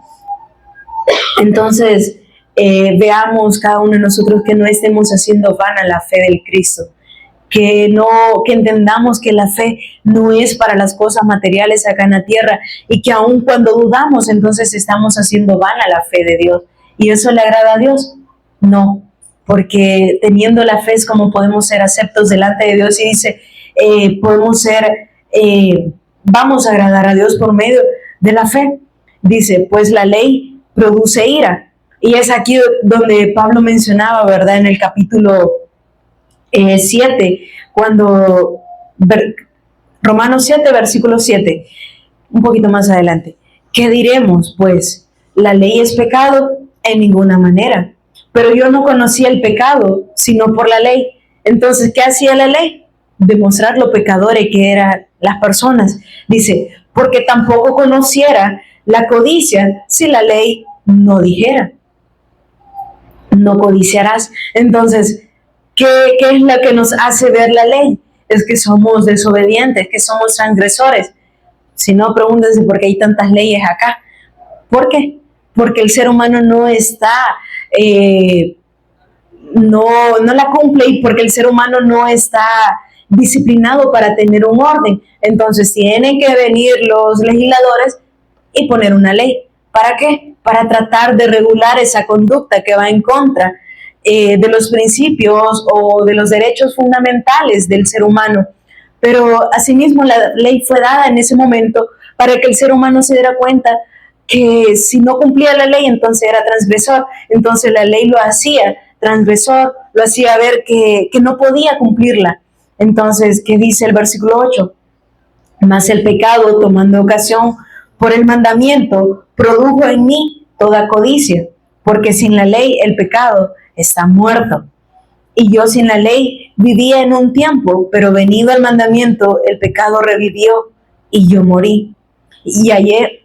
Entonces, veamos cada uno de nosotros que no estemos haciendo vana la fe del Cristo, que entendamos que la fe no es para las cosas materiales acá en la tierra, y que aun cuando dudamos, entonces estamos haciendo vana la fe de Dios. ¿Y eso le agrada a Dios? No, porque teniendo la fe es como podemos ser aceptos delante de Dios, y dice, vamos a agradar a Dios por medio de la fe. Dice, pues la ley produce ira. Y es aquí donde Pablo mencionaba, ¿verdad? En el capítulo 7, cuando Romanos 7, versículo 7, un poquito más adelante. ¿Qué diremos? Pues, ¿la ley es pecado? En ninguna manera. Pero yo no conocía el pecado, sino por la ley. Entonces, ¿qué hacía la ley? Demostrar lo pecadores que eran las personas. Dice, porque tampoco conociera la codicia si la ley no dijera, no codiciarás. Entonces, ¿qué es lo que nos hace ver la ley? Es que somos desobedientes, que somos transgresores. Si no, pregúntense por qué hay tantas leyes acá. ¿Por qué? Porque el ser humano no está, no la cumple, y porque el ser humano no está disciplinado para tener un orden. Entonces tienen que venir los legisladores y poner una ley. ¿Para qué? Para tratar de regular esa conducta que va en contra de los principios o de los derechos fundamentales del ser humano. Pero asimismo la ley fue dada en ese momento para que el ser humano se diera cuenta que si no cumplía la ley, entonces era transgresor. Entonces la ley lo hacía transgresor, lo hacía ver que no podía cumplirla. Entonces, ¿qué dice el versículo 8? Mas el pecado, tomando ocasión por el mandamiento, produjo en mí toda codicia, porque sin la ley el pecado está muerto. Y yo sin la ley vivía en un tiempo, pero venido el mandamiento, el pecado revivió y yo morí. Y hallé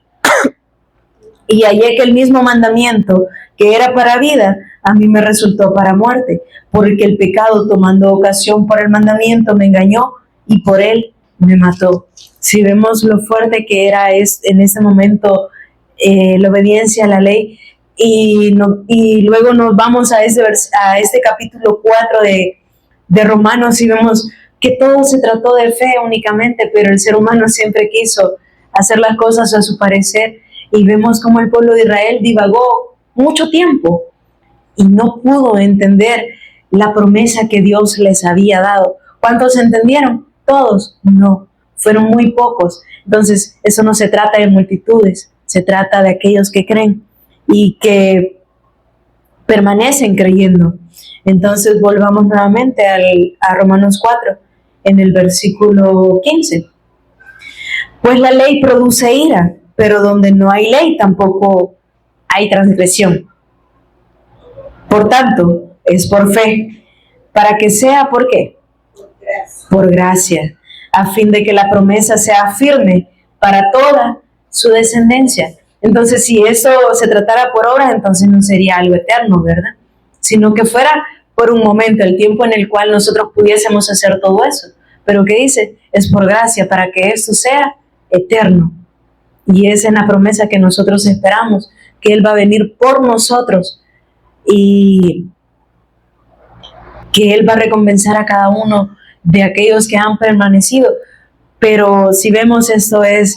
que el mismo mandamiento que era para vida, a mí me resultó para muerte, porque el pecado, tomando ocasión por el mandamiento, me engañó y por él me mató. Si vemos lo fuerte que era en ese momento la obediencia a la ley, y luego nos vamos a este capítulo 4 de Romanos, y vemos que todo se trató de fe únicamente, pero el ser humano siempre quiso hacer las cosas a su parecer, y vemos cómo el pueblo de Israel divagó mucho tiempo y no pudo entender la promesa que Dios les había dado. ¿Cuántos entendieron? ¿Todos? No, fueron muy pocos. Entonces, eso no se trata de multitudes, se trata de aquellos que creen y que permanecen creyendo. Entonces, volvamos nuevamente a Romanos 4, en el versículo 15. Pues la ley produce ira, pero donde no hay ley tampoco hay transgresión. Por tanto, es por fe, para que sea, ¿por qué? Por gracia, a fin de que la promesa sea firme para toda su descendencia. Entonces, si eso se tratara por obras, entonces no sería algo eterno, ¿verdad? Sino que fuera por un momento, el tiempo en el cual nosotros pudiésemos hacer todo eso. Pero ¿qué dice? Es por gracia, para que esto sea eterno. Y es en la promesa que nosotros esperamos, que Él va a venir por nosotros y que Él va a recompensar a cada uno de aquellos que han permanecido. Pero si vemos, esto es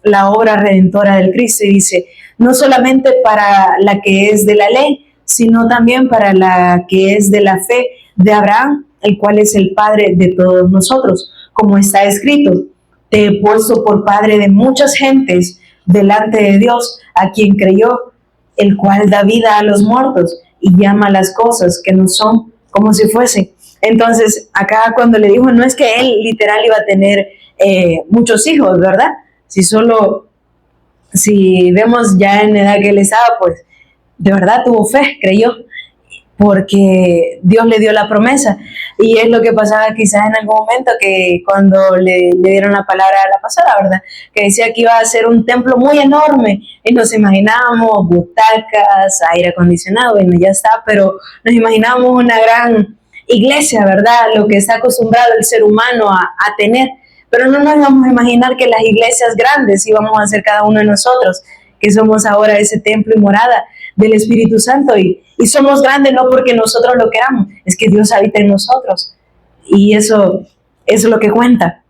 la obra redentora del Cristo, y dice, no solamente para la que es de la ley, sino también para la que es de la fe de Abraham, el cual es el Padre de todos nosotros, como está escrito, te he puesto por padre de muchas gentes delante de Dios, a quien creyó, el cual da vida a los muertos y llama las cosas que no son como si fuesen. Entonces, acá cuando le dijo, no es que él literal iba a tener muchos hijos, ¿verdad? Si vemos ya en la edad que él estaba, pues de verdad tuvo fe, creyó. porque Dios le dio la promesa. Y es lo que pasaba quizás en algún momento, que cuando le dieron la palabra a la pastora, ¿verdad? Que decía que iba a ser un templo muy enorme, y nos imaginábamos butacas, aire acondicionado, bueno, ya está, pero nos imaginábamos una gran iglesia, ¿verdad? Lo que está acostumbrado el ser humano a tener. Pero no nos vamos a imaginar que las iglesias grandes íbamos a ser cada uno de nosotros, que somos ahora ese templo y morada del Espíritu Santo, y somos grandes no porque nosotros lo queramos, es que Dios habita en nosotros, y eso es lo que cuenta.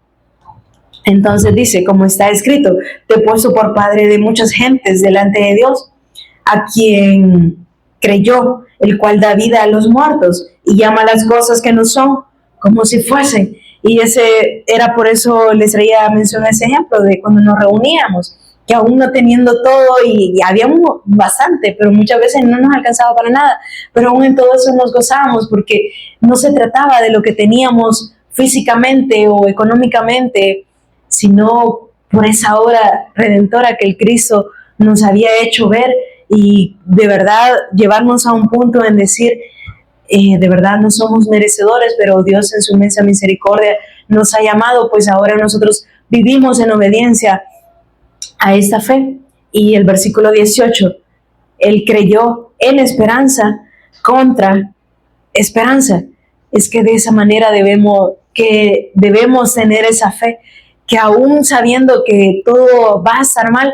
Entonces dice, como está escrito, te he puesto por padre de muchas gentes delante de Dios, a quien creyó, el cual da vida a los muertos y llama las cosas que no son como si fuesen. Y ese era, por eso les traía mención a ese ejemplo de cuando nos reuníamos, que aún no teniendo todo, y habíamos bastante, pero muchas veces no nos alcanzaba para nada, pero aún en todo eso nos gozábamos, porque no se trataba de lo que teníamos físicamente o económicamente, sino por esa obra redentora que el Cristo nos había hecho ver, y de verdad llevarnos a un punto en decir, de verdad no somos merecedores, pero Dios en su inmensa misericordia nos ha llamado, pues ahora nosotros vivimos en obediencia a esta fe. Y el versículo 18, él creyó en esperanza contra esperanza. Es que de esa manera debemos tener esa fe, que aún sabiendo que todo va a estar mal,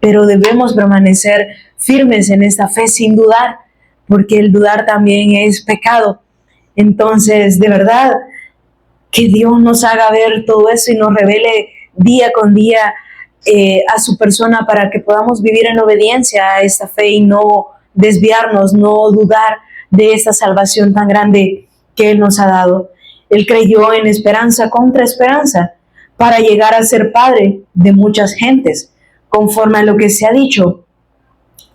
pero debemos permanecer firmes en esta fe sin dudar, porque el dudar también es pecado. Entonces, de verdad, que Dios nos haga ver todo eso y nos revele día con día a su persona, para que podamos vivir en obediencia a esta fe y no desviarnos, no dudar de esta salvación tan grande que Él nos ha dado. Él creyó en esperanza contra esperanza, para llegar a ser padre de muchas gentes, conforme a lo que se ha dicho,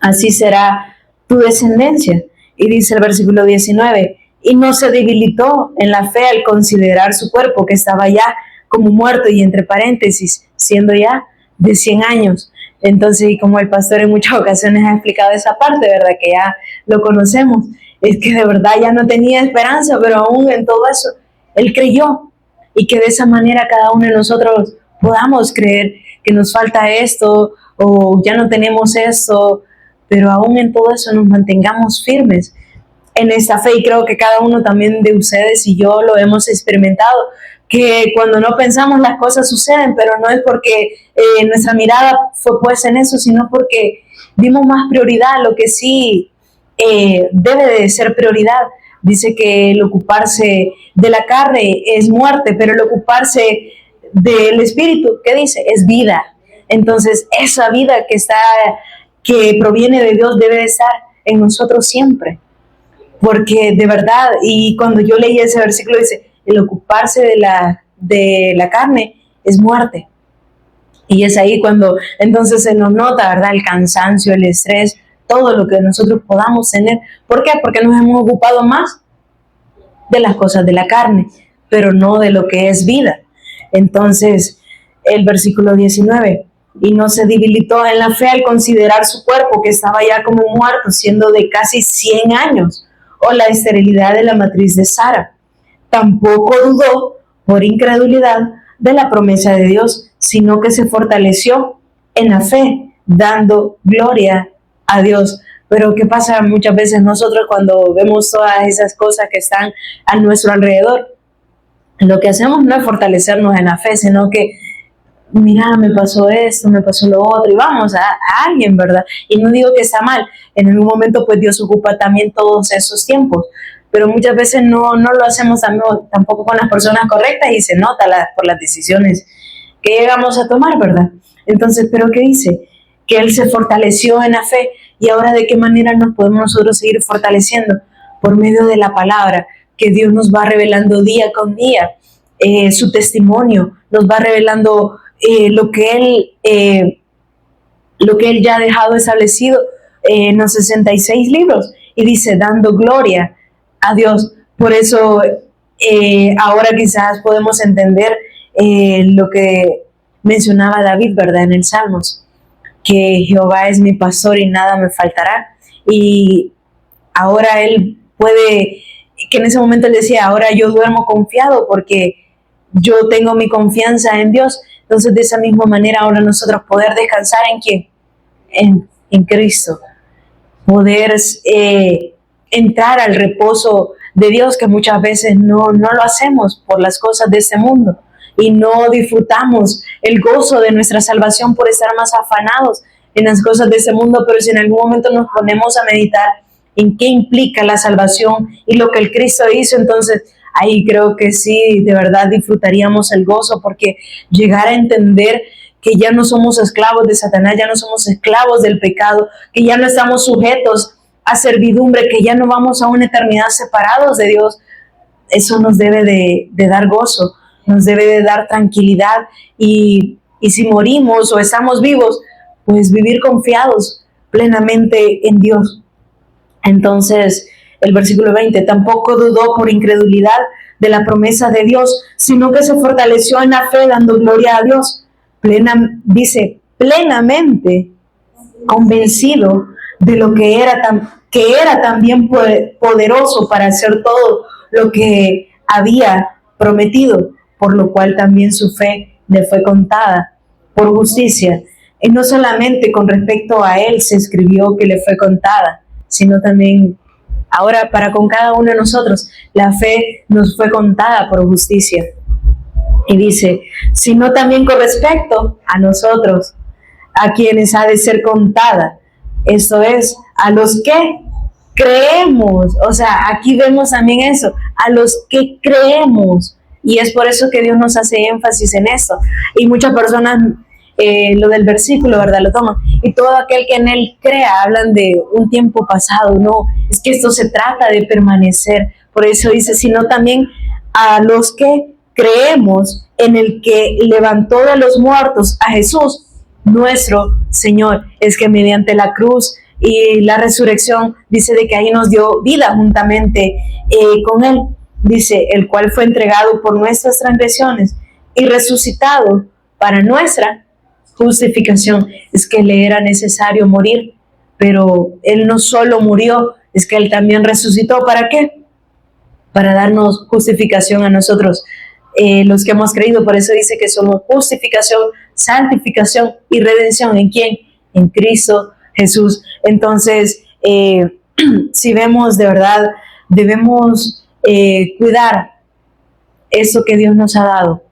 así será tu descendencia. Y dice el versículo 19, y no se debilitó en la fe al considerar su cuerpo, que estaba ya como muerto, y entre paréntesis, siendo ya de 100 años. Entonces, y como el pastor en muchas ocasiones ha explicado esa parte, ¿verdad? Que ya lo conocemos, es que de verdad ya no tenía esperanza, pero aún en todo eso, él creyó, y que de esa manera cada uno de nosotros podamos creer que nos falta esto, o ya no tenemos esto, pero aún en todo eso nos mantengamos firmes en esta fe. Y creo que cada uno también de ustedes y yo lo hemos experimentado, que cuando no pensamos las cosas suceden, pero no es porque nuestra mirada fue puesta en eso, sino porque dimos más prioridad a lo que sí debe de ser prioridad. Dice que el ocuparse de la carne es muerte, pero el ocuparse del espíritu, ¿qué dice? Es vida. Entonces, esa vida que proviene de Dios debe de estar en nosotros siempre. Porque de verdad, y cuando yo leí ese versículo, dice, el ocuparse de la carne es muerte. Y es ahí cuando entonces se nos nota, ¿verdad? El cansancio, el estrés, todo lo que nosotros podamos tener. ¿Por qué? Porque nos hemos ocupado más de las cosas de la carne, pero no de lo que es vida. Entonces, el versículo 19, y no se debilitó en la fe al considerar su cuerpo, que estaba ya como muerto, siendo de casi 100 años, o la esterilidad de la matriz de Sara. Tampoco dudó por incredulidad de la promesa de Dios, sino que se fortaleció en la fe, dando gloria a Dios. Pero ¿qué pasa muchas veces nosotros cuando vemos todas esas cosas que están a nuestro alrededor? Lo que hacemos no es fortalecernos en la fe, sino que, mira, me pasó esto, me pasó lo otro, y vamos a alguien, ¿verdad? Y no digo que está mal, en algún momento pues Dios ocupa también todos esos tiempos, pero muchas veces no lo hacemos tampoco con las personas correctas, y se nota por las decisiones que llegamos a tomar, ¿verdad? Entonces, ¿pero qué dice? Que Él se fortaleció en la fe. Y ahora, ¿de qué manera nos podemos nosotros seguir fortaleciendo? Por medio de la palabra, que Dios nos va revelando día con día, su testimonio, nos va revelando lo que Él ya ha dejado establecido en los 66 libros. Y dice, dando gloria a Dios. Por eso ahora quizás podemos entender lo que mencionaba David, ¿verdad? En el Salmos, que Jehová es mi pastor y nada me faltará. Y ahora él puede, que en ese momento él decía, ahora yo duermo confiado porque yo tengo mi confianza en Dios. Entonces, de esa misma manera, ahora nosotros poder descansar en quién, en Cristo, poder entrar al reposo de Dios, que muchas veces no lo hacemos por las cosas de este mundo y no disfrutamos el gozo de nuestra salvación por estar más afanados en las cosas de este mundo. Pero si en algún momento nos ponemos a meditar en qué implica la salvación y lo que el Cristo hizo, entonces ahí creo que sí, de verdad disfrutaríamos el gozo, porque llegar a entender que ya no somos esclavos de Satanás, ya no somos esclavos del pecado, que ya no estamos sujetos a servidumbre, que ya no vamos a una eternidad separados de Dios, eso nos debe de dar gozo, nos debe de dar tranquilidad, y si morimos o estamos vivos, pues vivir confiados plenamente en Dios. Entonces, el versículo 20, tampoco dudó por incredulidad de la promesa de Dios, sino que se fortaleció en la fe, dando gloria a Dios. Dice, plenamente convencido de lo que era también poderoso para hacer todo lo que había prometido, por lo cual también su fe le fue contada por justicia. Y no solamente con respecto a él se escribió que le fue contada, sino también ahora para con cada uno de nosotros, la fe nos fue contada por justicia. Y dice, sino también con respecto a nosotros, a quienes ha de ser contada. Esto es, a los que creemos. O sea, aquí vemos también eso, a los que creemos. Y es por eso que Dios nos hace énfasis en esto. Y muchas personas lo del versículo, ¿verdad? Lo toman. Y todo aquel que en él crea, hablan de un tiempo pasado. No, es que esto se trata de permanecer. Por eso dice, sino también a los que creemos en el que levantó de los muertos a Jesús, nuestro Señor. Es que mediante la cruz y la resurrección, dice de que ahí nos dio vida juntamente con él. Dice, el cual fue entregado por nuestras transgresiones y resucitado para nuestra justificación. Es que le era necesario morir, pero él no solo murió, es que él también resucitó. ¿Para qué? Para darnos justificación a nosotros, los que hemos creído. Por eso dice que somos justificación, santificación y redención. ¿En quién? En Cristo Jesús. Entonces, si vemos de verdad, debemos cuidar eso que Dios nos ha dado.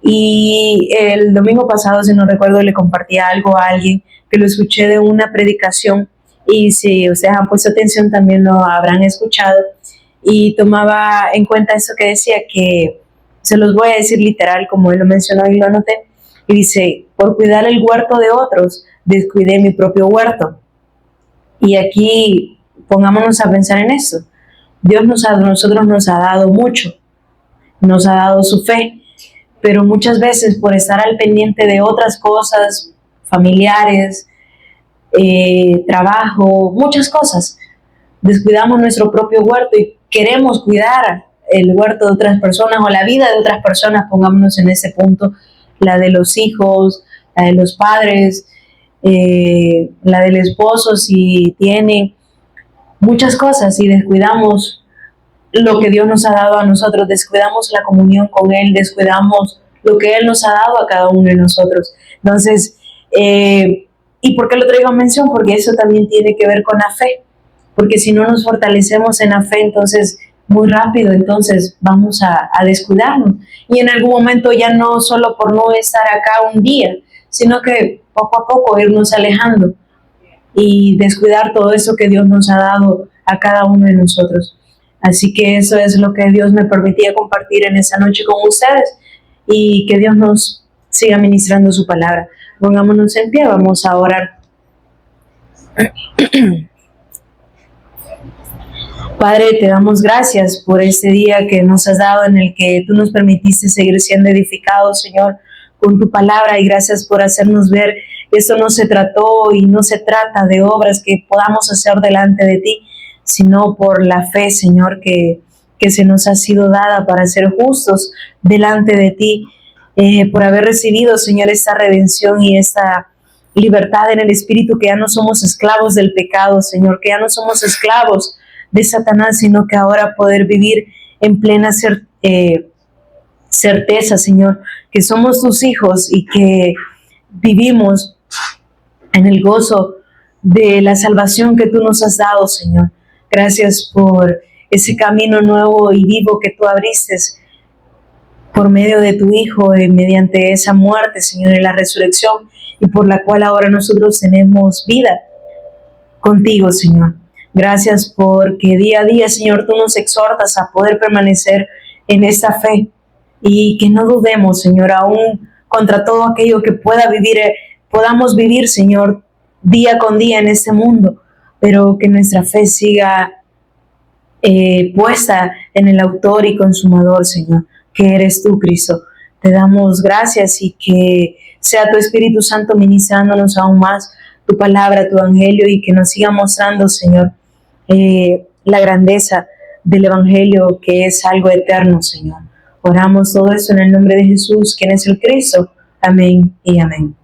Y el domingo pasado, si no recuerdo, le compartía algo a alguien que lo escuché de una predicación, y si ustedes han puesto atención también lo habrán escuchado, y tomaba en cuenta eso que decía, que se los voy a decir literal como él lo mencionó y lo anoté, y dice, por cuidar el huerto de otros, descuidé mi propio huerto. Y aquí pongámonos a pensar en esto. Dios nosotros nos ha dado mucho, nos ha dado su fe, pero muchas veces por estar al pendiente de otras cosas, familiares, trabajo, muchas cosas, descuidamos nuestro propio huerto y queremos cuidar el huerto de otras personas o la vida de otras personas. Pongámonos en ese punto, la de los hijos, la de los padres, la del esposo si tiene, muchas cosas, y descuidamos lo que Dios nos ha dado a nosotros, descuidamos la comunión con Él, descuidamos lo que Él nos ha dado a cada uno de nosotros. Entonces, ¿y por qué lo traigo a mención? Porque eso también tiene que ver con la fe, porque si no nos fortalecemos en la fe, entonces muy rápido entonces vamos a descuidarnos, y en algún momento ya no solo por no estar acá un día, sino que poco a poco irnos alejando y descuidar todo eso que Dios nos ha dado a cada uno de nosotros. Así que eso es lo que Dios me permitía compartir en esta noche con ustedes, y que Dios nos siga ministrando su palabra. Pongámonos en pie, vamos a orar. Padre, te damos gracias por este día que nos has dado, en el que tú nos permitiste seguir siendo edificados, Señor, con tu palabra, y gracias por hacernos ver que esto no se trató y no se trata de obras que podamos hacer delante de ti, sino por la fe, Señor, que se nos ha sido dada para ser justos delante de ti, por haber recibido, Señor, esta redención y esta libertad en el Espíritu, que ya no somos esclavos del pecado, Señor, que ya no somos esclavos de Satanás, sino que ahora poder vivir en plena certeza, Señor, que somos tus hijos y que vivimos en el gozo de la salvación que tú nos has dado, Señor. Gracias por ese camino nuevo y vivo que tú abriste por medio de tu Hijo, mediante esa muerte, Señor, y la resurrección, y por la cual ahora nosotros tenemos vida contigo, Señor. Gracias porque día a día, Señor, tú nos exhortas a poder permanecer en esta fe y que no dudemos, Señor, aún contra todo aquello que podamos vivir, Señor, día con día en este mundo, pero que nuestra fe siga puesta en el autor y consumador, Señor, que eres tú, Cristo. Te damos gracias y que sea tu Espíritu Santo ministrándonos aún más tu palabra, tu evangelio, y que nos siga mostrando, Señor, la grandeza del evangelio, que es algo eterno, Señor. Oramos todo esto en el nombre de Jesús, quien es el Cristo. Amén y amén.